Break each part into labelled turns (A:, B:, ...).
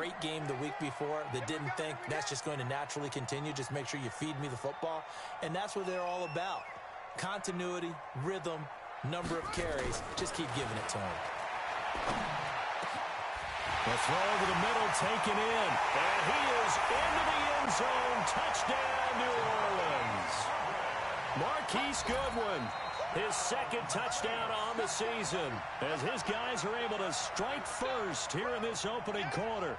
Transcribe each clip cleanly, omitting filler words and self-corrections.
A: great game the week before that didn't think that's just going to naturally continue. Just make sure you feed me the football. And that's what they're all about. Continuity, rhythm, number of carries. Just keep giving it to them.
B: The throw over the middle taken in. And he is into the end zone. Touchdown, New Orleans. Marquise Goodwin, his second touchdown on the season, as his guys are able to strike first here in this opening quarter.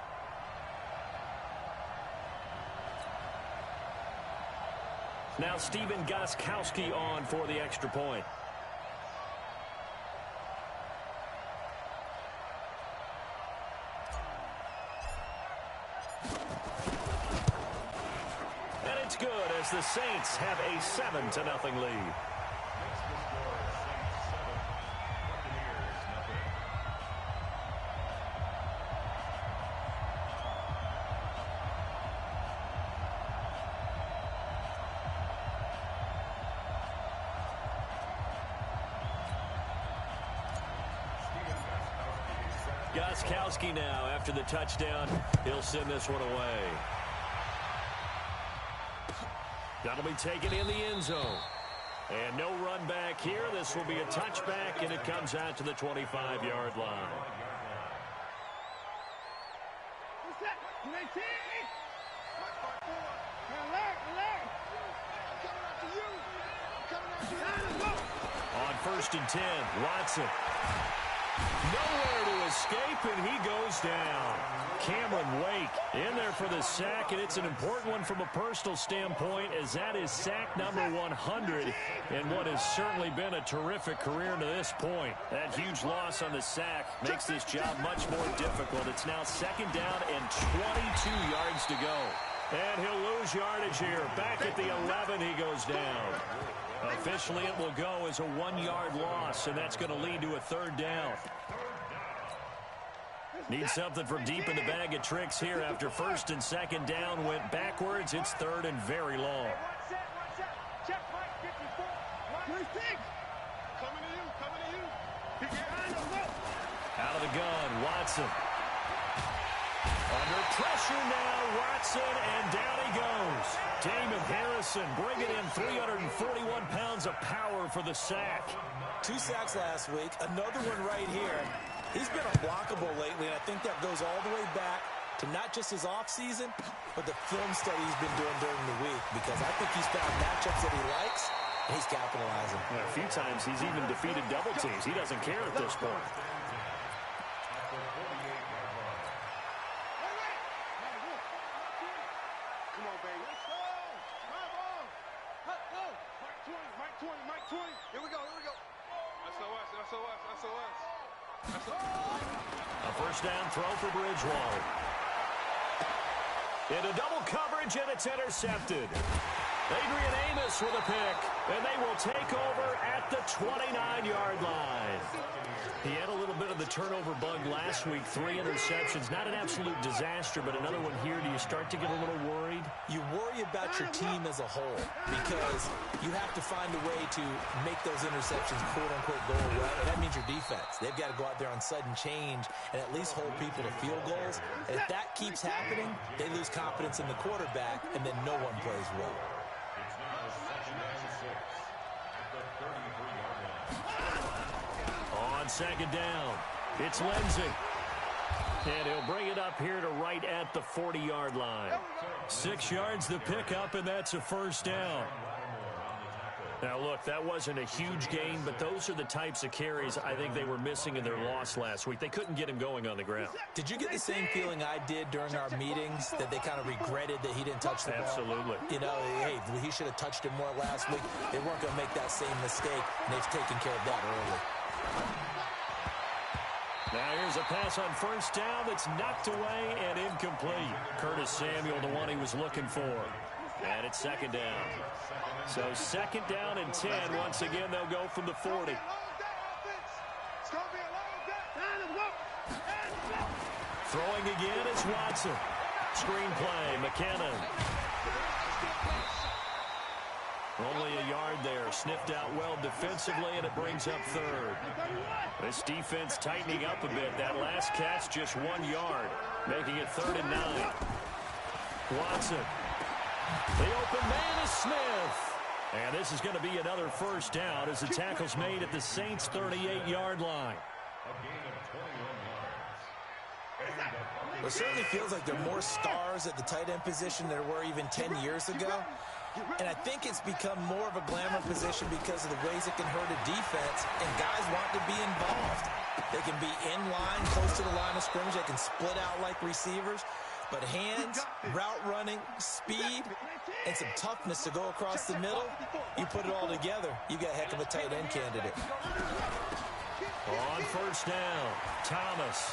B: Now Stephen Gostkowski on for the extra point. And it's good as the Saints have a 7-0 lead. Gostkowski now after the touchdown. He'll send this one away. That'll be taken in the end zone. And no run back here. This will be a touchback, and it comes out to the 25-yard line. On 1st and 10, Watson. Nowhere to escape, and he goes down. Cameron Wake in there for the sack, and it's an important one from a personal standpoint, as that is sack number 100 in what has certainly been a terrific career to this point. That huge loss on the sack makes this job much more difficult. It's now 2nd down and 22 yards to go. And he'll lose yardage here. Back at the 11, he goes down. Officially, it will go as a 1-yard loss, and that's going to lead to a 3rd down. Need something from deep in the bag of tricks here. After 1st and 2nd down went backwards, it's 3rd and very long. Out of the gun, Watson. Under pressure now, Watson, and down he goes. Damon Harrison bringing in 341 pounds of power for the sack.
A: 2 sacks last week, another one right here. He's been unblockable lately, and I think that goes all the way back to not just his offseason, but the film study he's been doing during the week, because I think he's found matchups that he likes, and he's capitalizing.
B: Yeah, a few times he's even defeated double teams. He doesn't care at this point. A 1st down throw for Bridgewater. Into double coverage, and it's intercepted. Adrian Amos with a pick, and they will take over at the 29-yard line. He had a little bit of the turnover bug last week, 3 interceptions. Not an absolute disaster, but another one here. Do you start to get a little worried?
A: You worry about your team as a whole, because you have to find a way to make those interceptions quote-unquote go away, and that means your defense. They've got to go out there on sudden change and at least hold people to field goals. And if that keeps happening, they lose confidence in the quarterback, and then no one plays well.
B: On 2nd down, it's Lindsey. And he'll bring it up here to right at the 40-yard line. 6 yards the pickup, and that's a 1st down. Now, look, that wasn't a huge gain, but those are the types of carries I think they were missing in their loss last week. They couldn't get him going on the ground.
A: Did you get the same feeling I did during our meetings, that they kind of regretted that he didn't touch the ball?
B: Absolutely.
A: You know, hey, he should have touched him more last week. They weren't going to make that same mistake, and they've taken care of that early.
B: Now here's a pass on 1st down that's knocked away and incomplete. Curtis Samuel, the one he was looking for. And it's 2nd down. So 2nd down and 10. Once again, they'll go from the 40. Throwing again is Watson. Screen play, McKinnon. Only a yard there. Sniffed out well defensively, and it brings up third. This defense tightening up a bit. That last catch, just 1 yard, making it 3rd and 9. Watson. The open man is Smith. And this is going to be another first down as the tackle's made at the Saints' 38-yard line.
A: It certainly feels like there are more stars at the tight end position than there were even 10 years ago. And I think it's become more of a glamour position because of the ways it can hurt a defense, and guys want to be involved. They can be in line, close to the line of scrimmage. They can split out like receivers. But hands, route running, speed, and some toughness to go across the middle, you put it all together, you got a heck of a tight end candidate.
B: On first down, Thomas.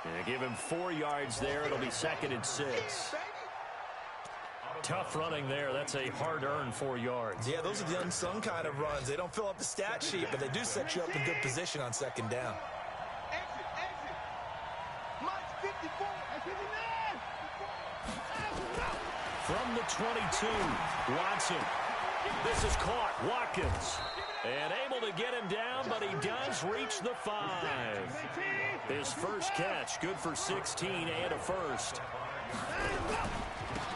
B: And give him 4 yards there. It'll be 2nd and 6. Tough running there. That's a hard-earned 4 yards.
A: Yeah, those are the unsung kind of runs. They don't fill up the stat sheet, but they do set you up in good position on 2nd down.
B: From the 22, Watson. This is caught. Watkins. And able to get him down, but he does reach the 5. His first catch, good for 16 and a first.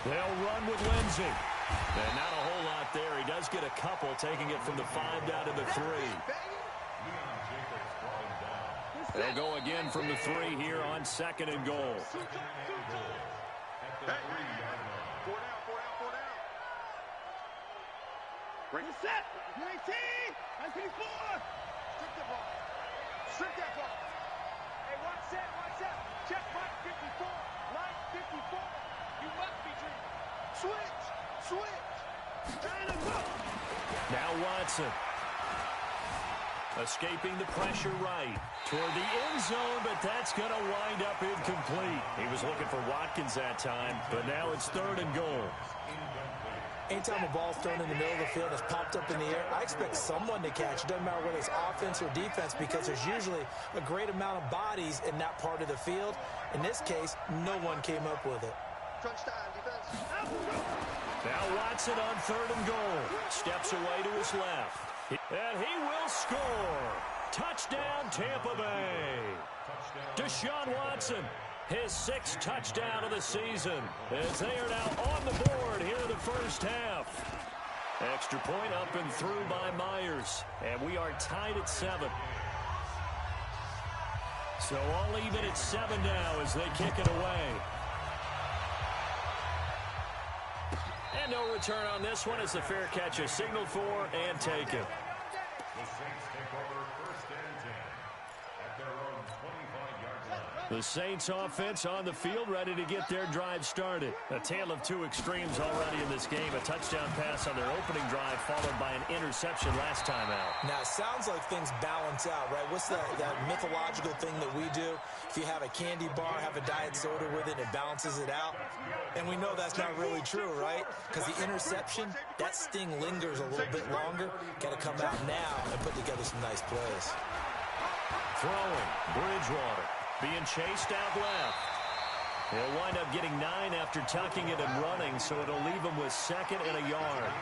B: They'll run with Lindsey. And not a whole lot there. He does get a couple, taking it from the 5 down to the 3. They'll go again from the 3 here on 2nd and goal.
C: Bring it set. 19. 24. Strip the ball. Strip that ball. Hey, watch that. Watch that. Check right 54. Right 54. You must be dreaming. Switch. Switch. Trying to go.
B: Now Watson. Escaping the pressure right toward the end zone, but that's going to wind up incomplete. He was looking for Watkins that time, but now it's 3rd and goal.
A: Anytime a ball's thrown in the middle of the field, it's popped up in the air, I expect someone to catch. It doesn't matter whether it's offense or defense, because there's usually a great amount of bodies in that part of the field. In this case, no one came up with it.
C: Crunch time, defense.
B: Now Watson on 3rd and goal. Steps away to his left. And he will score. Touchdown, Tampa Bay. Deshaun Watson. His 6th touchdown of the season, as they are now on the board here in the first half. Extra point up and through by Myers, and we are tied at 7. So all even at 7 now as they kick it away. And no return on this one as the fair catch is signaled for and taken. The Saints offense on the field, ready to get their drive started. A tale of 2 extremes already in this game. A touchdown pass on their opening drive, followed by an interception last time out.
A: Now, it sounds like things balance out, right? What's that mythological thing that we do? If you have a candy bar, have a diet soda with it, it balances it out. And we know that's not really true, right? Because the interception, that sting lingers a little bit longer. Got to come out now and put together some nice plays.
B: Throwing, Bridgewater. Being chased out left. He'll wind up getting 9 after tucking it and running, so it'll leave him with 2nd and a yard.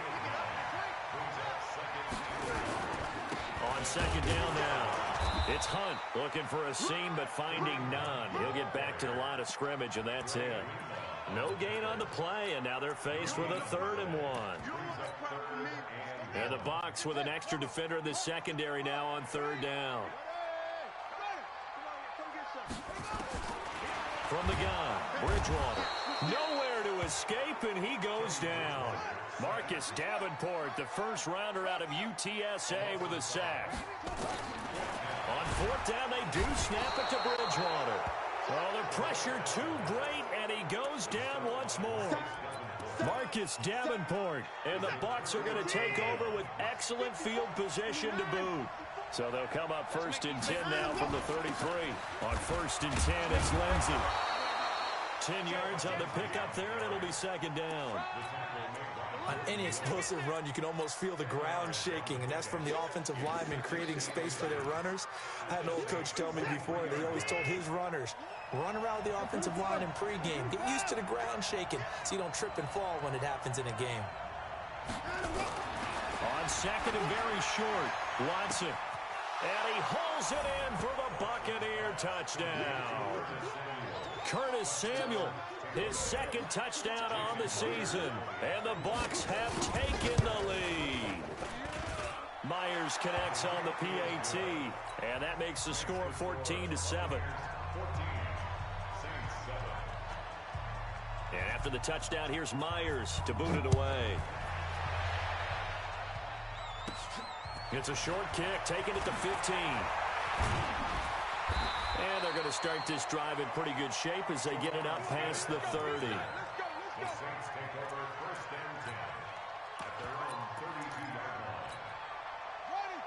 B: On 2nd down now. It's Hunt looking for a seam, but finding none. He'll get back to the line of scrimmage, and that's it. No gain on the play, and now they're faced with a 3rd and 1. And the box with an extra defender in the secondary now on 3rd down. From the gun, Bridgewater. Nowhere to escape, and he goes down. Marcus Davenport, the first rounder out of UTSA, with a sack. On 4th down, they do snap it to Bridgewater. Oh, the pressure too great, and he goes down once more. Marcus Davenport, and the Bucs are going to take over with excellent field position to boot. So they'll come up 1st and 10 now from the 33. On 1st and 10, it's Lindsey. 10 yards on the pickup there, and it'll be second down.
A: On any explosive run, you can almost feel the ground shaking, and that's from the offensive linemen creating space for their runners. I had an old coach tell me before, they always told his runners, run around the offensive line in pregame. Get used to the ground shaking so you don't trip and fall when it happens in a game.
B: On second and very short, Watson. And he hauls it in for the Buccaneer touchdown. Curtis Samuel, his second touchdown on the season. And the Bucs have taken the lead. Myers connects on the PAT. And that makes the score 14-7. And after the touchdown, here's Myers to boot it away. It's a short kick, taking it to 15. And they're going to start this drive in pretty good shape as they get it up past the 30.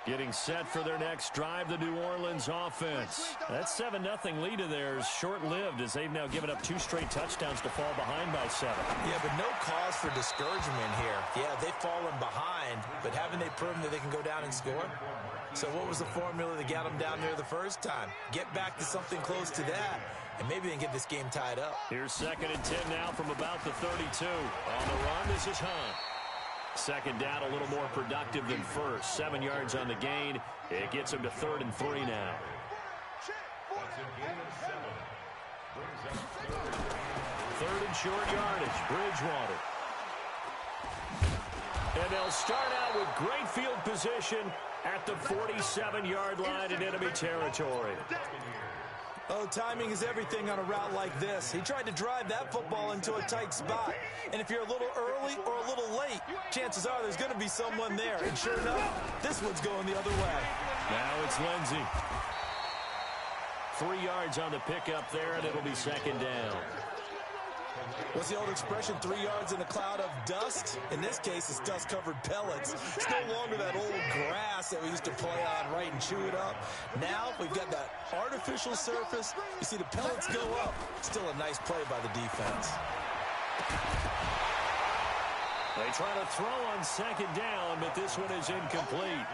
B: Getting set for their next drive, the New Orleans offense. That 7-0 lead of theirs short-lived as they've now given up 2 straight touchdowns to fall behind by 7.
A: Yeah, but no cause for discouragement here. Yeah, they've fallen behind, but haven't they proven that they can go down and score? So what was the formula that got them down there the first time? Get back to something close to that, and maybe they can get this game tied up.
B: Here's 2nd and 10 now from about the 32. On the run, this is Hunt. Second down, a little more productive than first. 7 yards on the gain. It gets him to 3rd and 3 now. 3rd and short yardage. Bridgewater. And they'll start out with great field position at the 47-yard line in enemy territory.
A: Oh, timing is everything on a route like this. He tried to drive that football into a tight spot. And if you're a little early or a little late, chances are there's going to be someone there. And sure enough, this one's going the other way.
B: Now it's Lindsey. 3 yards on the pickup there, and it'll be second down.
A: What's the old expression, 3 yards in a cloud of dust? In this case, it's dust-covered pellets. It's no longer that old grass that we used to play on, right, and chew it up. Now we've got that artificial surface. You see the pellets go up. Still a nice play by the defense.
B: They try to throw on second down, but this one is incomplete.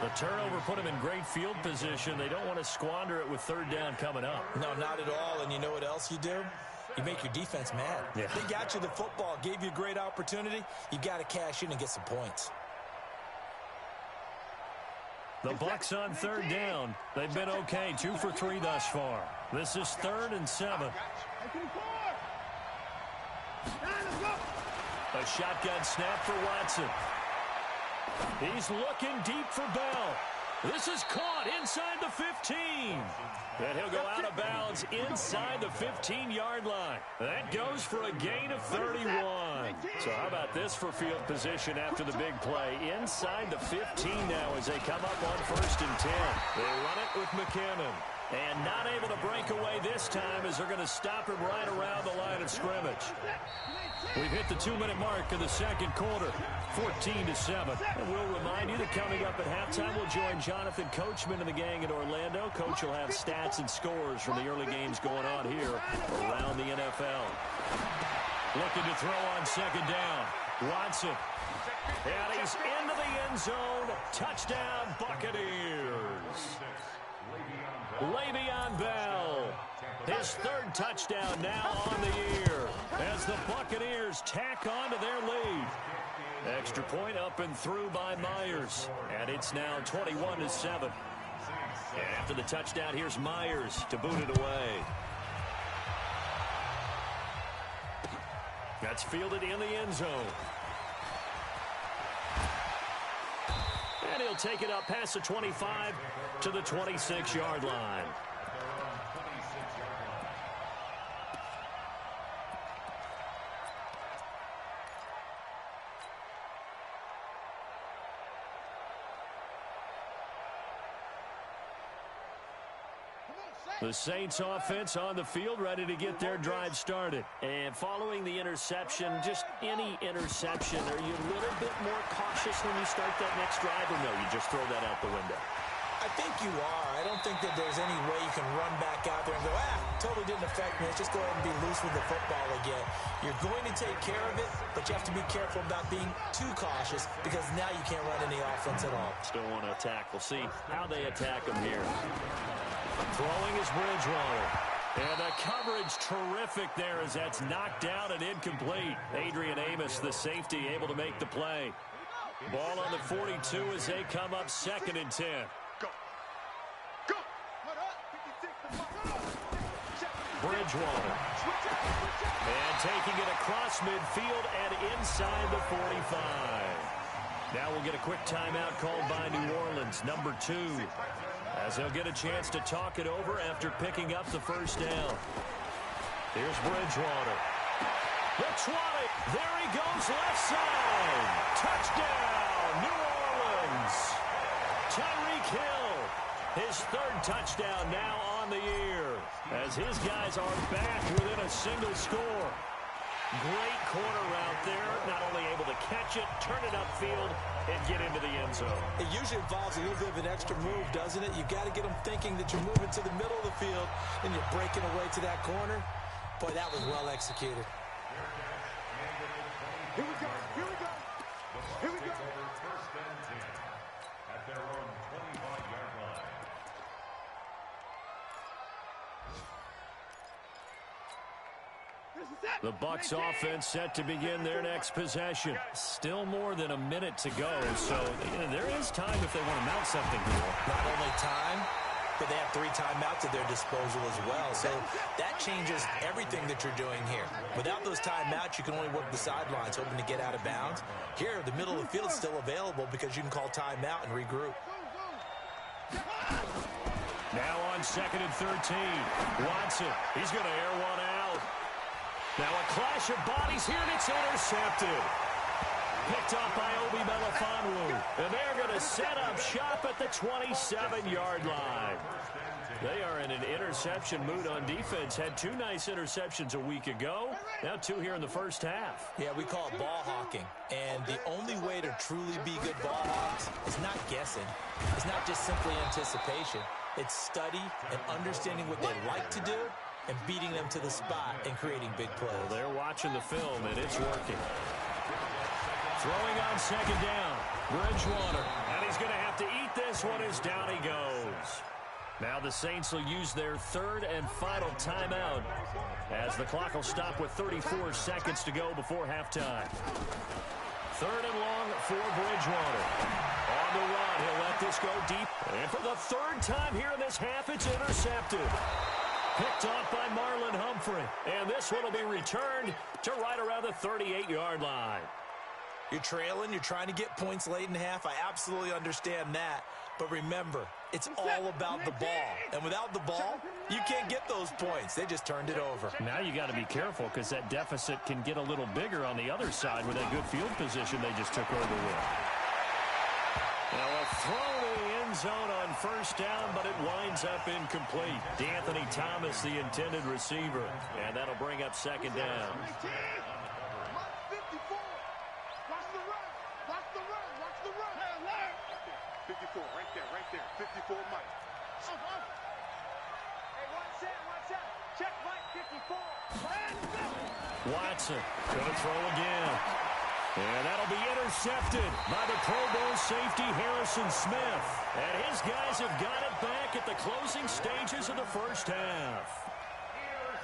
B: The turnover put them in great field position. They don't want to squander it with 3rd down coming up.
A: No, not at all. And you know what else you do? You make your defense mad.
B: Yeah.
A: They got you the football, gave you a great opportunity. You got to cash in and get some points.
B: The Bucs on 3rd down. They've been okay, 2 for 3 thus far. This is 3rd and 7. A shotgun snap for Watson. He's looking deep for Bell. This is caught inside the 15. And he'll go out of bounds inside the 15-yard line. That goes for a gain of 31. So how about this for field position after the big play? Inside the 15 now as they come up on 1st and 10. They run it with McKinnon. And not able to break away this time as they're going to stop him right around the line of scrimmage. We've hit the 2-minute mark of the second quarter, 14-7. And we'll remind you that coming up at halftime, we'll join Jonathan Coachman and the gang in Orlando. Coach will have stats and scores from the early games going on here around the NFL. Looking to throw on second down. Watson. And he's into the end zone. Touchdown, Buccaneers. Le'Veon Bell. His 3rd touchdown now on the year as the Buccaneers tack on to their lead. Extra point up and through by Myers. And it's now 21-7. And after the touchdown, here's Myers to boot it away. That's fielded in the end zone. And he'll take it up past the 25 to the 26-yard line. The Saints offense on the field, ready to get their drive started. And following the interception, just any interception, are you a little bit more cautious when you start that next drive, or no, you just throw that out the window?
A: I think you are. I don't think that there's any way you can run back out there and go, totally didn't effect, man, just go ahead and be loose with the football again. You're going to take care of it, but you have to be careful about being too cautious because now you can't run any offense at all.
B: Still want to attack. We'll see how they attack him here. Throwing is Bridgewater. And the coverage terrific there as that's knocked down and incomplete. Adrian Amos, the safety, able to make the play. Ball on the 42 as they come up 2nd and 10.
C: Go. Go.
B: Bridgewater. And taking it across midfield and inside the 45. Now we'll get a quick timeout called by New Orleans, number 2. As they'll get a chance to talk it over after picking up the first down. Here's Bridgewater. The 20. There he goes, left side. Touchdown, New Orleans. Tyreek Hill, his 3rd touchdown now on the year. As his guys are back within a single score. Great corner route there. Not only able to catch it, turn it upfield, and get into the end zone.
A: It usually involves a little bit of an extra move, doesn't it? You've got to get them thinking that you're moving to the middle of the field and you're breaking away to that corner. Boy, that was well executed.
C: Here we go. Here we go. Here we go.
D: First and 10 at their own 25-yard line.
B: The Bucs offense set to begin their next possession. Still more than a minute to go, so there is time if they want to mount something here.
A: Not only time, but they have 3 timeouts at their disposal as well. So that changes everything that you're doing here. Without those timeouts, you can only work the sidelines, hoping to get out of bounds. Here, the middle of the field is still available because you can call timeout and regroup.
B: Now on 2nd and 13. Watson, he's going to air one out. Now a clash of bodies here, and it's intercepted. Picked up by Obi Melifonwu. And they're going to set up shop at the 27-yard line. They are in an interception mood on defense. Had 2 nice interceptions a week ago. Now 2 here in the first half.
A: Yeah, we call it ball hawking. And the only way to truly be good ball hawks is not guessing. It's not just simply anticipation. It's study and understanding what they like to do and beating them to the spot and creating big plays.
B: Well, they're watching the film, and it's working. Throwing on 2nd down. Bridgewater. And he's going to have to eat this one as down he goes. Now the Saints will use their 3rd and final timeout as the clock will stop with 34 seconds to go before halftime. 3rd and long for Bridgewater. On the run, he'll let this go deep. And for the 3rd time here in this half, it's intercepted. Picked off by Marlon Humphrey. And this one will be returned to right around the 38-yard line.
A: You're trailing. You're trying to get points late in the half. I absolutely understand that. But remember, it's all about the ball. And without the ball, you can't get those points. They just turned it over.
B: Now you got to be careful because that deficit can get a little bigger on the other side with that good field position they just took over with. Now a throw to the end zone on 1st down, but it winds up incomplete. D'Anthony Thomas, the intended receiver. And that'll bring up 2nd down.
C: 54, right there. 54, Mike. Hey, one set. Check Mike, 54.
B: Watson going to throw again. And that'll be intercepted by the Pro Bowl safety Harrison Smith. And his guys have got it back at the closing stages of the first half.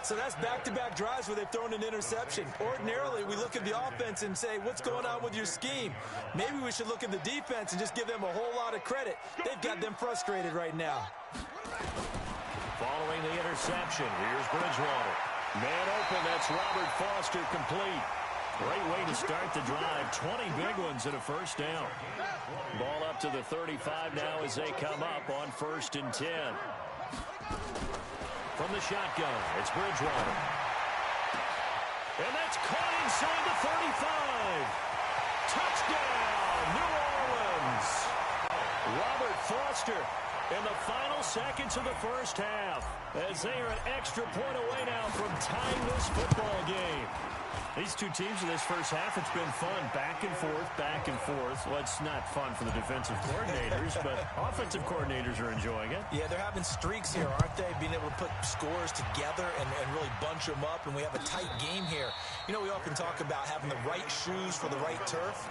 A: So that's back-to-back drives where they've thrown an interception. Ordinarily, we look at the offense and say, what's going on with your scheme? Maybe we should look at the defense and just give them a whole lot of credit. They've got them frustrated right now.
B: Following the interception, here's Bridgewater. Man open, that's Robert Foster complete. Great way to start the drive. 20 big ones in a first down. Ball up to the 35 now as they come up on 1st and 10. From the shotgun, it's Bridgewater. And that's caught inside the 35. Touchdown, New Orleans. Robert Foster in the final seconds of the first half, as they are an extra point away now from tying this football game. These two teams in this first half, it's been fun. Back and forth, back and forth. Well, it's not fun for the defensive coordinators, but offensive coordinators are enjoying it.
A: Yeah, they're having streaks here, aren't they? Being able to put scores together and really bunch them up, and we have a tight game here. You know, we often talk about having the right shoes for the right turf.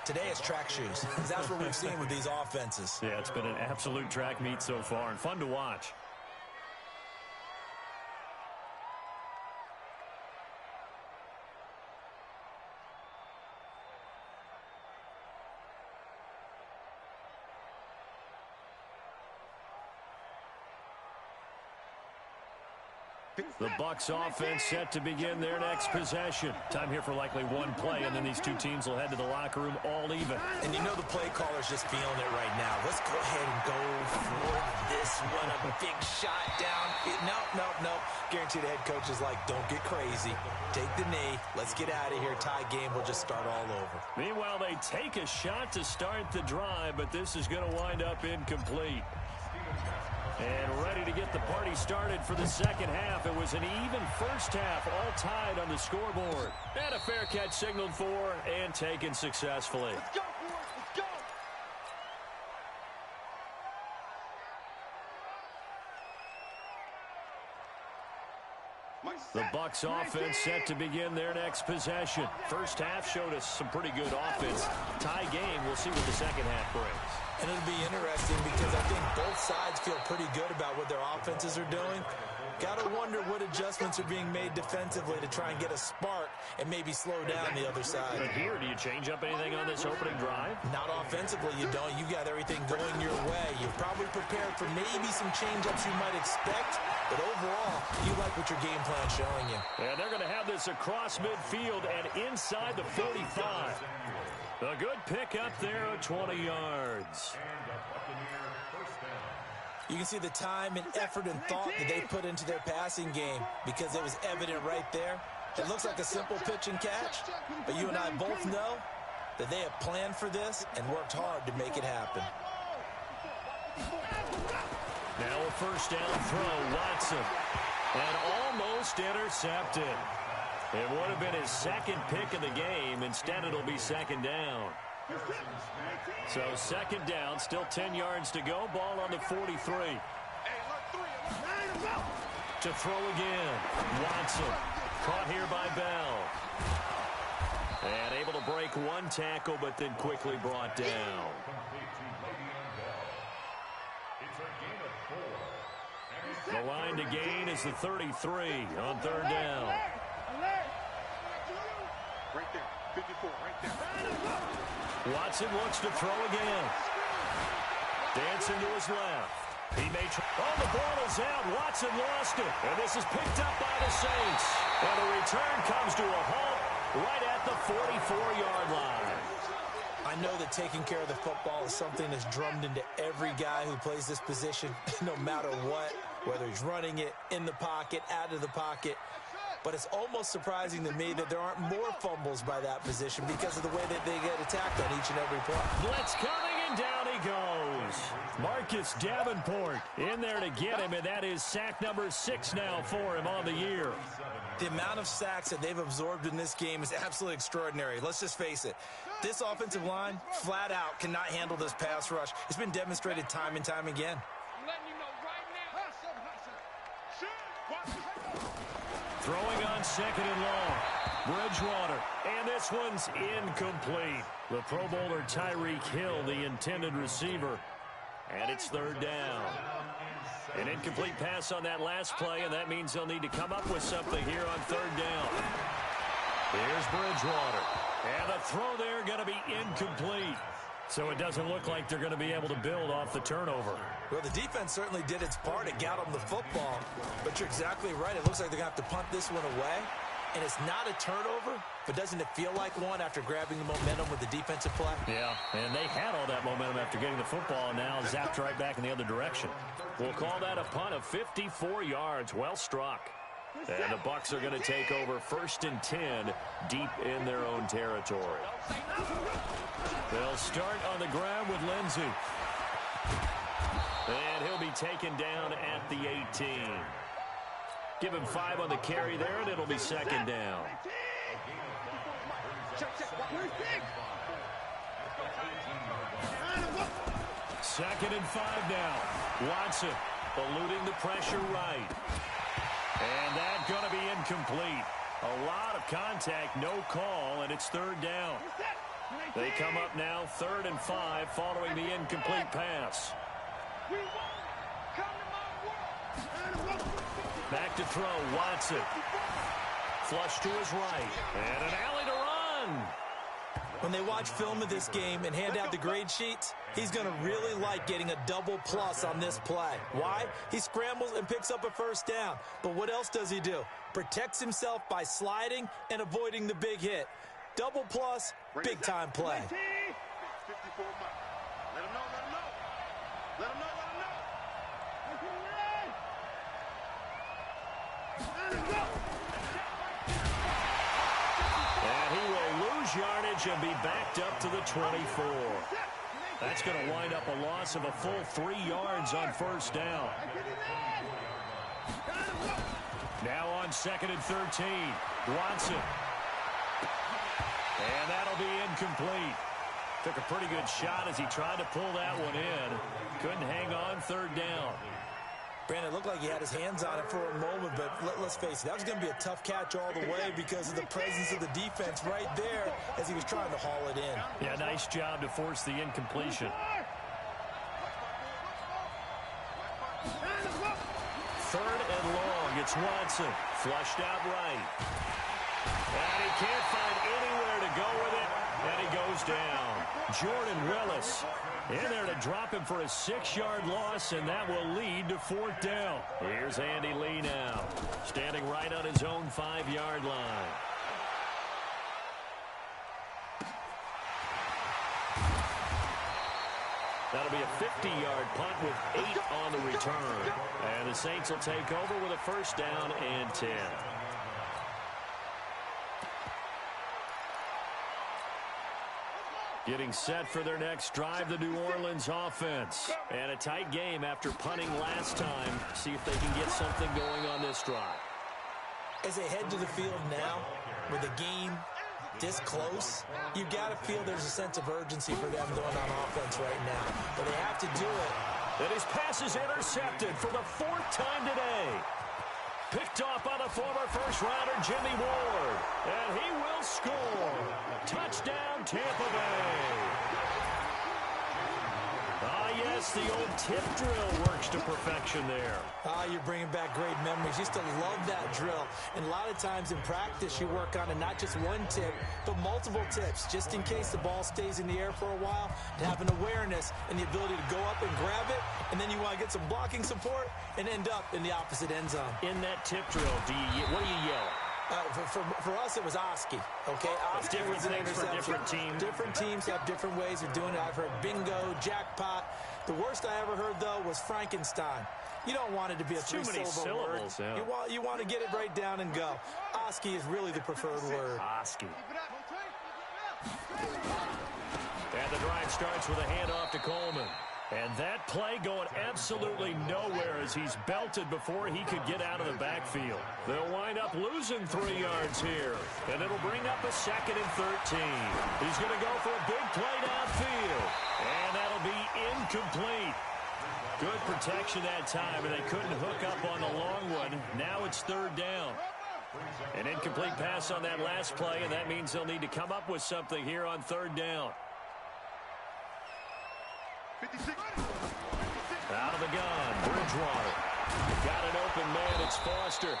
A: Today it's track shoes. That's what we've seen with these offenses.
B: Yeah, it's been an absolute track meet so far and fun to watch. The Bucs offense set to begin their next possession. Time here for likely one play, and then these two teams will head to the locker room all even.
A: And you know the play caller's just feeling it right now. Let's go ahead and go for this one. A big shot down. No. Guaranteed the head coach is like, don't get crazy. Take the knee. Let's get out of here. Tie game will just start all over.
B: Meanwhile, they take a shot to start the drive, but this is going to wind up incomplete. And ready to get the party started for the second half. It was an even first half, all tied on the scoreboard. And a fair catch signaled for and taken successfully.
C: Let's go, boys. Let's go.
B: The Bucs offense set to begin their next possession. First half showed us some pretty good offense. Tie game, we'll see what the second half brings.
A: And it'll be interesting because I think both sides feel pretty good about what their offenses are doing. Got to wonder what adjustments are being made defensively to try and get a spark and maybe slow down the other side.
B: But here, do you change up anything on this opening drive?
A: Not offensively, you don't. You got everything going your way. You've probably prepared for maybe some change-ups you might expect, but overall, you like what your game plan's showing you.
B: And they're going to have this across midfield and inside the 45. A good pick up there at 20 yards.
A: You can see the time and effort and thought that they put into their passing game because it was evident right there. It looks like a simple pitch and catch, but you and I both know that they have planned for this and worked hard to make it happen.
B: Now a first down throw, Watson. And almost intercepted. It would have been his second pick of the game. Instead, it'll be second down. So second down, still 10 yards to go. Ball on the 43. To throw again. Watson. Caught here by Bell. And able to break one tackle, but then quickly brought down. The line to gain is the 33 on third down.
C: Right there. 54, right there.
B: Watson looks to throw again. Dancing to his left. He may try. Oh, the ball is out. Watson lost it. And this is picked up by the Saints. And the return comes to a halt right at the 44-yard line.
A: I know that taking care of the football is something that's drummed into every guy who plays this position, no matter what, whether he's running it, in the pocket, out of the pocket. But it's almost surprising to me that there aren't more fumbles by that position because of the way that they get attacked on each and every play.
B: Blitz coming, and down he goes. Marcus Davenport in there to get him, and that is sack number 6 now for him on the year.
A: The amount of sacks that they've absorbed in this game is absolutely extraordinary. Let's just face it. This offensive line, flat out, cannot handle this pass rush. It's been demonstrated time and time again.
C: I'm letting you know right now.
B: Throwing on second and long. Bridgewater. And this one's incomplete. The Pro Bowler Tyreek Hill, the intended receiver. And it's third down. An incomplete pass on that last play, and that means they'll need to come up with something here on third down. Here's Bridgewater. And the throw there going to be incomplete. So it doesn't look like they're going to be able to build off the turnover.
A: Well, the defense certainly did its part. It got them the football. But you're exactly right. It looks like they're going to have to punt this one away. And it's not a turnover, but doesn't it feel like one after grabbing the momentum with the defensive play?
B: Yeah, and they had all that momentum after getting the football, and now zapped right back in the other direction. We'll call that a punt of 54 yards. Well struck. And the Bucs are going to take over 1st and 10 deep in their own territory. They'll start on the ground with Lindsey. And he'll be taken down at the 18. Give him 5 on the carry there, and it'll be second down. Second and 5 now. Watson eluding the pressure right. And that's going to be incomplete. A lot of contact, no call, and it's third down. They come up now 3rd and 5 following the incomplete pass. Back to throw, Watson. Flush to his right. And an alley to run.
A: When they watch film of this game and hand out the grade sheets, he's going to really like getting a double plus on this play. Why? He scrambles and picks up a first down. But what else does he do? Protects himself by sliding and avoiding the big hit. Double plus, big-time play.
C: Let him know, let him know. Let him know.
B: And he will lose yardage and be backed up to the 24. That's going to wind up a loss of a full 3 yards on first down. Now on 2nd and 13. Watson. And that'll be incomplete. Took a pretty good shot as he tried to pull that one in. Couldn't hang on, 3rd down.
A: Brandon, it looked like he had his hands on it for a moment, but let's face it, that was going to be a tough catch all the way because of the presence of the defense right there as he was trying to haul it in.
B: Yeah, nice job to force the incompletion. 3rd and long. It's Watson. Flushed out right. And he can't find anywhere to go with it. And he goes down. Jordan Willis in there to drop him for a 6-yard loss, and that will lead to 4th down. Here's Andy Lee now, standing right on his own 5-yard line. That'll be a 50-yard punt with 8 on the return. And the Saints will take over with a first down and 10. Getting set for their next drive, the New Orleans offense. And a tight game after punting last time. See if they can get something going on this drive.
A: As they head to the field now, with the game this close, you got to feel there's a sense of urgency for them going on offense right now. But they have to do it.
B: And his pass is intercepted for the 4th time today. Picked off by the former first-rounder Jimmy Ward. And he will score. Touchdown, Tampa Bay. Ah, yes, the old tip drill works to perfection there.
A: Ah, you're bringing back great memories. Used to love that drill. And a lot of times in practice, you work on it, not just one tip, but multiple tips, just in case the ball stays in the air for a while, to have an awareness and the ability to go up and grab it, and then you want to get some blocking support and end up in the opposite end zone.
B: In that tip drill, what do you yell?
A: For us, it was Oski. Okay, Oski was an interception.
B: For different teams.
A: Different teams have different ways of doing it. I've heard bingo, jackpot. The worst I ever heard, though, was Frankenstein. You don't want it to be a three-syllable word. Yeah. You want to get it right down and go. Oski is really the preferred word.
B: Oski. And the drive starts with a handoff to Coleman. And that play going absolutely nowhere as he's belted before he could get out of the backfield. They'll wind up losing 3 yards here. And it'll bring up a 2nd and 13. He's going to go for a big play downfield. And that'll be incomplete. Good protection that time, and they couldn't hook up on the long one. Now it's 3rd down. An incomplete pass on that last play, and that means they'll need to come up with something here on 3rd down.
C: 56.
B: Out of the gun, Bridgewater. Got an open man, it's Foster.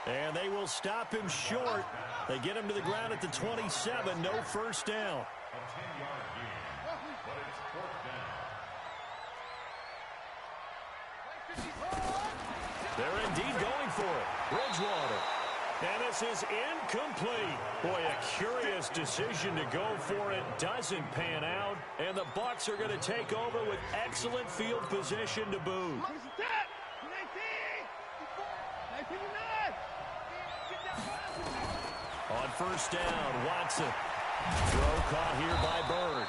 B: And they will stop him short. They get him to the ground at the 27, no first down.
D: A 10-yard gain, but it's 4th down.
B: They're indeed going for it. Bridgewater. And this is incomplete. Boy, a curious decision to go for it. Doesn't pan out. And the Bucs are going to take over with excellent field position to boot. On first down, Watson. Throw caught here by Bird.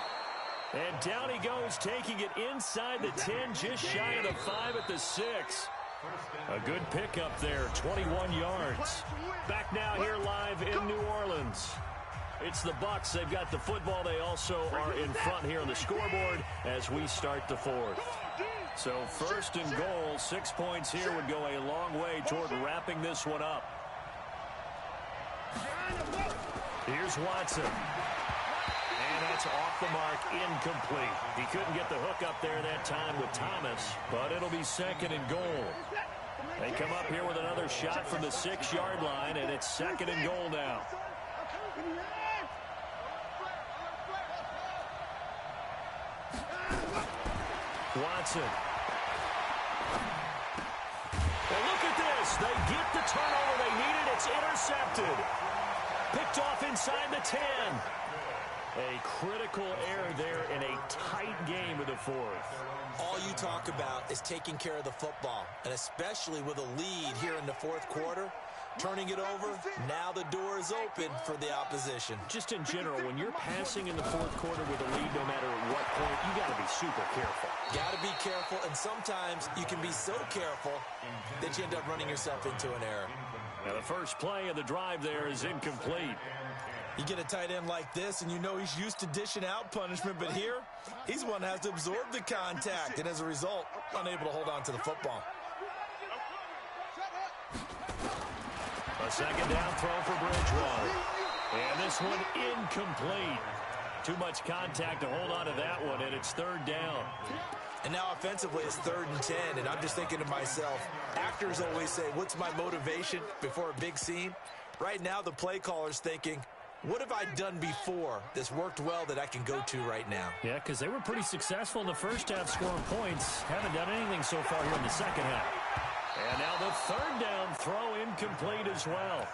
B: And down he goes, taking it inside the 10, just shy of the 5 at the 6. A good pickup there, 21 yards. Back now here live in New Orleans. It's the Bucs. They've got the football. They also are in front here on the scoreboard as we start the fourth. So first and goal, 6 points here would go a long way toward wrapping this one up. Here's Watson. And that's off the mark, incomplete. He couldn't get the hook up there that time with Thomas, but it'll be second and goal. They come up here with another shot from the 6-yard line, and it's second and goal now. Watson. Well, look at this. They get the turnover they needed. It's intercepted. Picked off inside the 10. A critical error there in a tight game of the fourth.
A: All you talk about is taking care of the football, and especially with a lead here in the fourth quarter. Turning it over, now the door is open for the opposition.
B: Just in general, when you're passing in the fourth quarter with a lead, no matter at what point, you got to be super careful.
A: Got to be careful, and sometimes you can be so careful that you end up running yourself into an error.
B: Now, the first play of the drive there is incomplete.
A: You get a tight end like this, and you know he's used to dishing out punishment, but here, he's the one that has to absorb the contact, and as a result, unable to hold on to the football.
B: A second down throw for Bridgewater. And this one incomplete. Too much contact to hold on to that one, and it's third down.
A: And now offensively, it's 3rd and 10, and I'm just thinking to myself, actors always say, what's my motivation before a big scene? Right now, the play caller's thinking, what have I done before that's worked well that I can go to right now?
B: Yeah, because they were pretty successful in the first half scoring points. Haven't done anything so far here in the second half. And now the third down throw incomplete as well.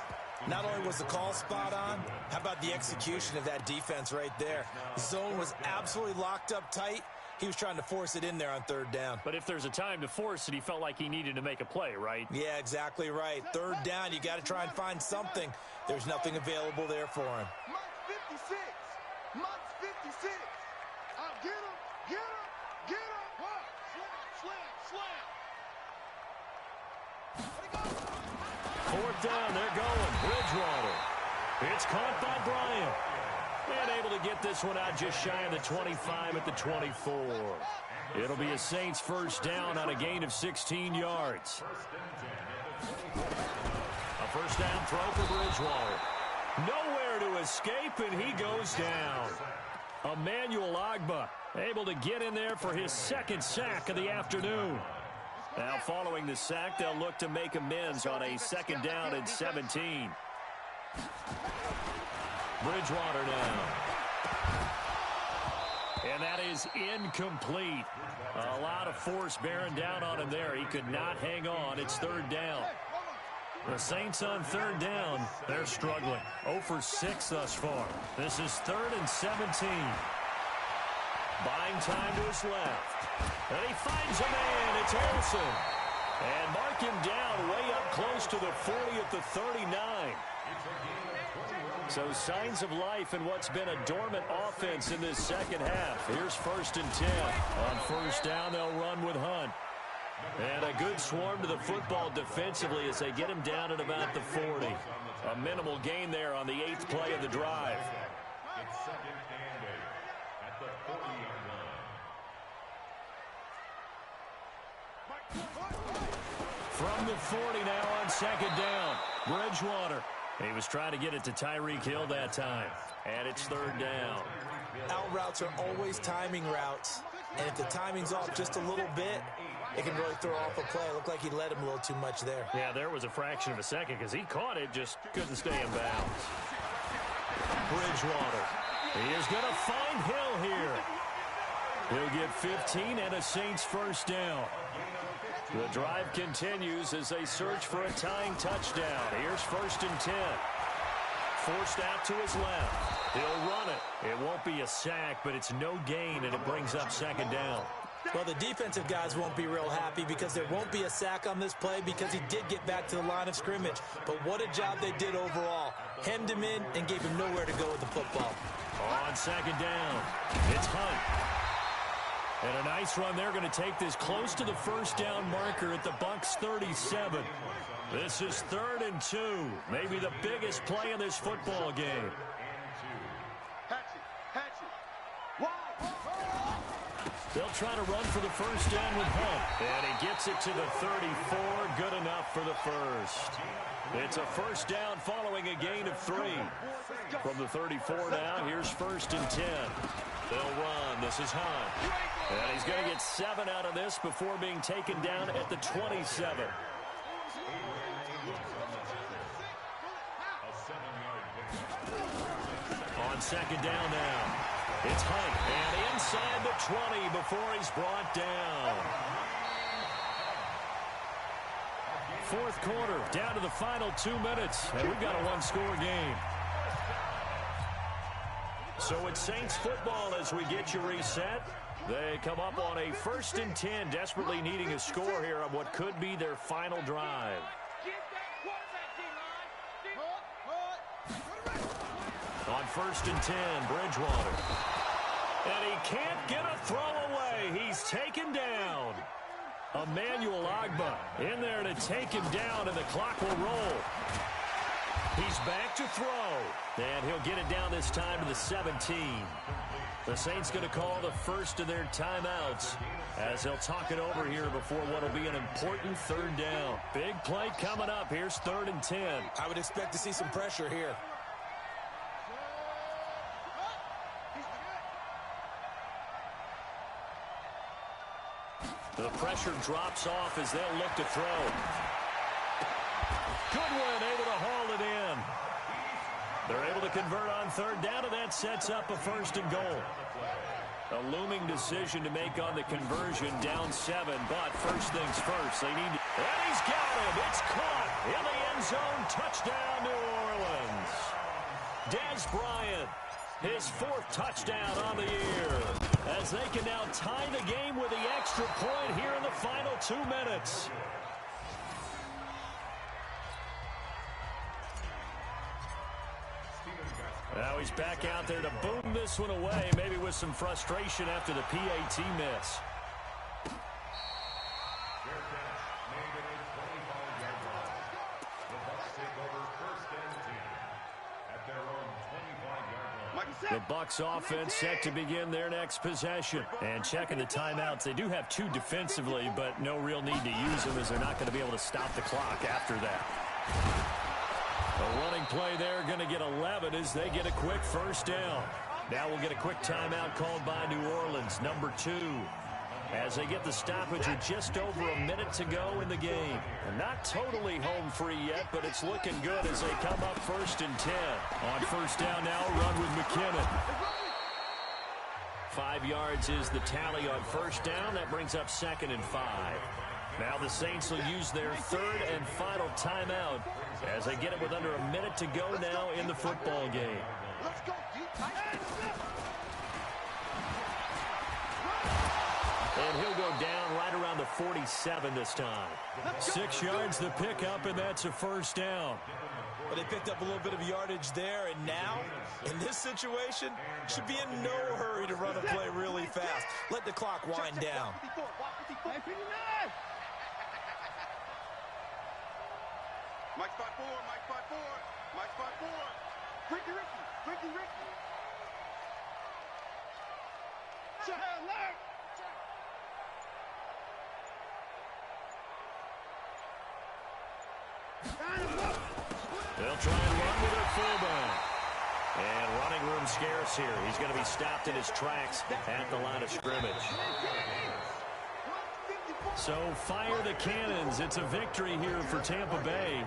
A: Not only was the call spot on, how about the execution of that defense right there? The zone was absolutely locked up tight. He was trying to force it in there on 3rd down.
B: But if there's a time to force it, he felt like he needed to make a play, right?
A: Yeah, exactly right. 3rd down, you got to try and find something. There's nothing available there for him.
C: Mike 56. Mike 56. Get him. Get him. Get him. What? Slam.
B: Fourth down, they're going. Bridgewater. It's caught by Bryant. And able to get this one out just shy of the 25 at the 24. It'll be a Saints first down on a gain of 16 yards. A first down throw for Bridgewater. Nowhere to escape, and he goes down. Emmanuel Ogbah able to get in there for his second sack of the afternoon. Now following the sack, they'll look to make amends on a second down and 17. Bridgewater now. And that is incomplete. A lot of force bearing down on him there. He could not hang on. It's 3rd down. The Saints on 3rd down. They're struggling. 0 for 6 thus far. This is 3rd and 17. Buying time to his left. And he finds a man. It's Harrison. And mark him down way up close to the 40 at the 39. So signs of life in what's been a dormant offense in this second half. Here's 1st and 10. On first down, they'll run with Hunt. And a good swarm to the football defensively as they get him down at about the 40. A minimal gain there on the 8th play of the drive.
D: It's 2nd and 8 at the 40-yard line.
B: From the 40 now on 2nd down. Bridgewater. He was trying to get it to Tyreek Hill that time. And it's 3rd down.
A: Out routes are always timing routes. And if the timing's off just a little bit, it can really throw off a play. It looked like he led him a little too much there.
B: Yeah, there was a fraction of a second because he caught it, just couldn't stay in bounds. Bridgewater. He is going to find Hill here. He'll get 15 and a Saints first down. The drive continues as they search for a tying touchdown. Here's 1st and 10. Forced out to his left. He'll run it. It won't be a sack, but it's no gain, and it brings up 2nd down.
A: Well, the defensive guys won't be real happy because there won't be a sack on this play because he did get back to the line of scrimmage. But what a job they did overall. Hemmed him in and gave him nowhere to go with the football.
B: On 2nd down, it's Hunt. And a nice run there, going to take this close to the first down marker at the Bucs 37. This is 3rd and 2. Maybe the biggest play in this football game. They'll try to run for the first down with Hunt. And he gets it to the 34. Good enough for the first. It's a first down following a gain of 3. From the 34 now, here's 1st and 10. They'll run. This is Hunt. And he's going to get 7 out of this before being taken down at the 27. On 2nd down now. It's Hunt, and inside the 20 before he's brought down. 4th quarter, down to the final 2 minutes, and we've got a 1-score game. So it's Saints football as we get you reset. They come up on a 1st and 10, desperately needing a score here on what could be their final drive. On 1st and 10, Bridgewater. And he can't get a throw away. He's taken down. Emmanuel Ogbah in there to take him down, and the clock will roll. He's back to throw. And he'll get it down this time to the 17. The Saints going to call the first of their timeouts as they'll talk it over here before what will be an important 3rd down. Big play coming up. Here's 3rd and 10.
A: I would expect to see some pressure here.
B: The pressure drops off as they'll look to throw. Goodwin able to haul it in. They're able to convert on 3rd down, and that sets up a 1st and goal. A looming decision to make on the conversion, down 7, but first things first. They need to... And he's got him. It's caught in the end zone. Touchdown, New Orleans. Dez Bryant, his 4th touchdown on the year, as they can now tie the game with the extra point here in the final 2 minutes. Now he's back out there to boom this one away, maybe with some frustration after the PAT miss. The Bucs offense set to begin their next possession. And checking the timeouts, they do have 2 defensively, but no real need to use them as they're not going to be able to stop the clock after that. A running play there, going to get 11 as they get a quick first down. Now we'll get a quick timeout called by New Orleans, number 2. As they get the stoppage with just over a minute to go in the game. And not totally home free yet, but it's looking good as they come up 1st and 10. On 1st down now, run with McKinnon. 5 yards is the tally on 1st down. That brings up 2nd and 5. Now the Saints will use their 3rd and final timeout as they get it with under a minute to go now in the football game.
C: Let's go.
B: And he'll go down right around the 47 this time. 6 yards the pickup, and that's a 1st down.
A: But they picked up a little bit of yardage there, and now, in this situation, should be in no hurry to run a play really fast. Let the clock wind down.
C: Mike spot 4, Mike spot 4, Mike spot 4. Ricky. Alert!
B: They'll try and run with their fullback. And running room scarce here. He's going to be stopped in his tracks at the line of scrimmage. So fire the cannons. It's a victory here for Tampa Bay.